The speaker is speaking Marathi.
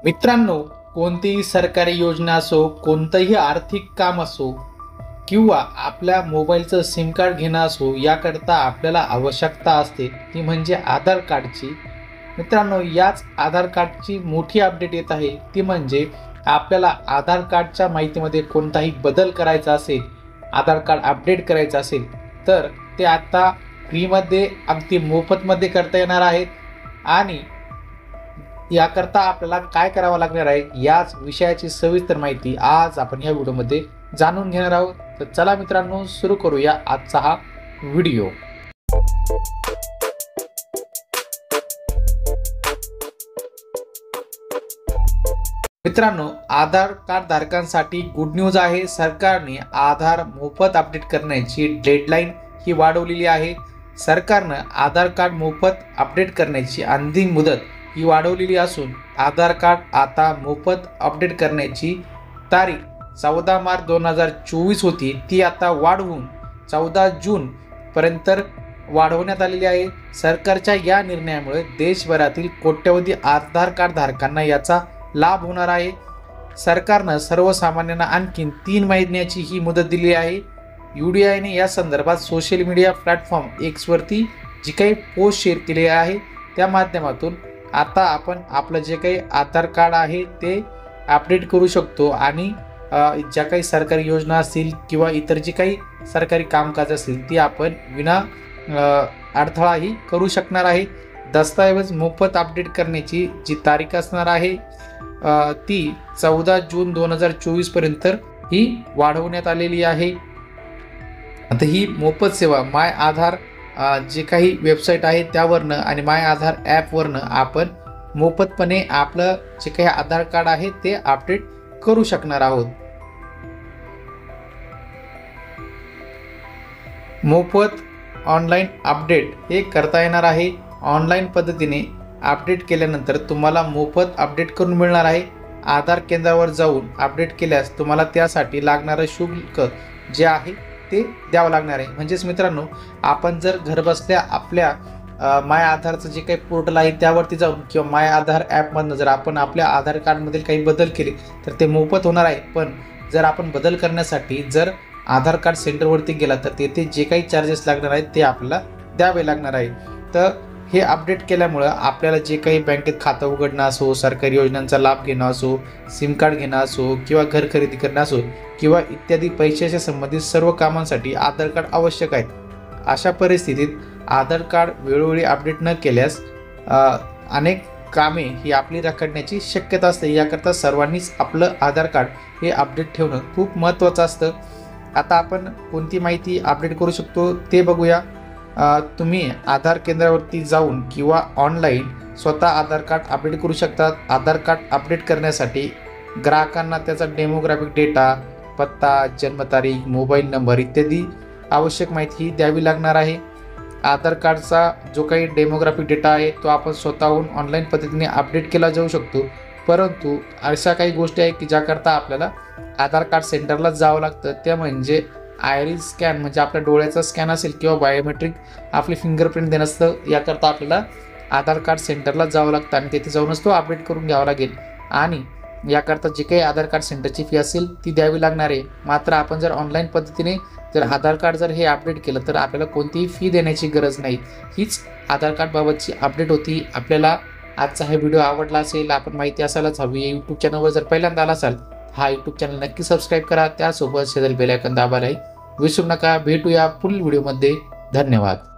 मित्रांनो, कोणतीही सरकारी योजना असो, कोणतंही आर्थिक काम असो किंवा आपल्या मोबाईलचं सिम कार्ड घेणं असो, याकरता आपल्याला आवश्यकता असते ती म्हणजे आधार कार्डची। मित्रांनो, याच आधार कार्डची मोठी अपडेट येत आहे, ती म्हणजे आपल्याला आधार कार्डच्या माहितीमध्ये कोणताही बदल करायचा असेल, आधार कार्ड अपडेट करायचं असेल तर ते आता फ्रीमध्ये अगदी मोफतमध्ये करता येणार आहेत। आणि याकरता आपल्याला काय करावं लागणार आहे, याच विषयाची सविस्तर माहिती आज आपण या व्हिडिओमध्ये जाणून घेणार आहोत। तर चला मित्रांनो, सुरू करूया आजचा हा व्हिडिओ। मित्रांनो, आधार कार्ड धारकांसाठी गुड न्यूज आहे। सरकारने आधार मोफत अपडेट करण्याची डेडलाईन ही वाढवलेली आहे। सरकारने आधार कार्ड मोफत अपडेट करण्याची अंतिम मुदत ही वाढवलेली असून आधार कार्ड आता मोफत अपडेट करण्याची तारीख 14 मार्च 2024 होती, ती आता वाढवून 14 जून पर्यंत वाढवण्यात आलेली आहे। सरकारच्या या निर्णयामुळे देशभरातील कोट्यवधी आधार कार्ड धारकांना याचा लाभ होणार आहे। सरकारने सर्वसामान्यांना आणखी 3 महिन्याची ही मुदत दिली आहे। UDI या संदर्भात सोशल मीडिया प्लॅटफॉर्म X वरती जी काही पोस्ट शेअर केली आहे त्या माध्यमातून आता आपण आपलं जे काही आधार कार्ड आहे ते अपडेट करू शकतो आणि ज्या काही सरकारी योजना असतील किंवा इतर जी काही सरकारी कामकाज असतील ती आपण विना अडथळाही करू शकणार आहे। दस्तऐवज मोफत अपडेट करण्याची जी तारीख असणार आहे ती 14 जून 2024 पर्यंत ही वाढवण्यात आलेली आहे। आता ही मोफत सेवा माय आधार जे काही वेबसाईट आहे त्यावरनं आणि माय आधार ॲपवरनं आपण मोफतपणे आपलं जे काही आधार कार्ड आहे ते अपडेट करू शकणार आहोत। मोफत ऑनलाईन अपडेट हे करता येणार आहे। ऑनलाईन पद्धतीने अपडेट केल्यानंतर तुम्हाला मोफत अपडेट करून मिळणार आहे। आधार केंद्रावर जाऊन अपडेट केल्यास तुम्हाला त्यासाठी लागणारं शुल्क जे आहे ते द्यावं लागणार आहे। म्हणजेच मित्रांनो, आपण जर घरबसल्या आपल्या माय आधारचं जे काही पोर्टल आहे त्यावरती जाऊन किंवा माय आधार ॲपमधनं जर आपण आपल्या आधार कार्डमधील काही बदल केले तर ते मोफत होणार आहे। पण जर आपण बदल करण्यासाठी जर आधार कार्ड सेंटरवरती गेला तर तेथे जे काही चार्जेस लागणार आहेत ते आपल्याला द्यावे लागणार आहे। तर हे अपडेट केल्यामुळं आपल्याला जे काही बँकेत खातं उघडणं असो, सरकारी योजनांचा लाभ घेणं असो, सिम कार्ड घेणं असो किंवा घर खरेदी करणं असो किंवा इत्यादी पैशाच्या संबंधित सर्व कामांसाठी आधार कार्ड आवश्यक आहे। अशा परिस्थितीत आधार कार्ड वेळोवेळी अपडेट न केल्यास अनेक कामे ही आपली रखडण्याची शक्यता असते। याकरता सर्वांनीच आपलं आधार कार्ड हे अपडेट ठेवणं खूप महत्त्वाचं असतं। आता आपण कोणती माहिती अपडेट करू शकतो ते बघूया। तुम्ही आधार केंद्रावरती जाऊन किंवा ऑनलाईन स्वतः आधार कार्ड अपडेट करू शकतात। आधार कार्ड अपडेट करण्यासाठी ग्राहकांना त्याचा डेमोग्राफिक डेटा, पत्ता, जन्मतारीख, मोबाईल नंबर इत्यादी आवश्यक माहिती द्यावी लागणार आहे। आधार कार्डचा जो काही डेमोग्राफिक डेटा आहे तो आपण स्वतःहून ऑनलाईन पद्धतीने अपडेट केला जाऊ शकतो, परंतु अशा काही गोष्टी आहेत की ज्याकरता आपल्याला आधार कार्ड सेंटरला जावं लागतं। त्या म्हणजे आयरिस स्कॅन, म्हणजे आपल्या डोळ्याचा स्कॅन असेल किंवा बायोमेट्रिक आपली फिंगरप्रिंट देणं असतं। याकरता आपल्याला आधार कार्ड सेंटरला जावं लागतं आणि तिथे जाऊनच तो अपडेट करून घ्यावा लागेल आणि याकरता जे काही आधार कार्ड सेंटरची फी असेल ती द्यावी लागणार आहे। मात्र आपण जर ऑनलाईन पद्धतीने जर आधार कार्ड जर हे अपडेट केलं तर आपल्याला कोणतीही फी देण्याची गरज नाही। हीच आधार कार्डबाबतची अपडेट होती। आपल्याला आजचा हा व्हिडिओ आवडला असेल, आपण माहिती असायलाच हवी, यूट्यूब चॅनलवर जर पहिल्यांदा आला असाल हा यूट्यूब चॅनल नक्की सबस्क्राईब करा। त्यासोबत शेजारी बेल आयकॉन दाबायला विसरू नका। भेटूया पुढील व्हिडिओमध्ये। धन्यवाद।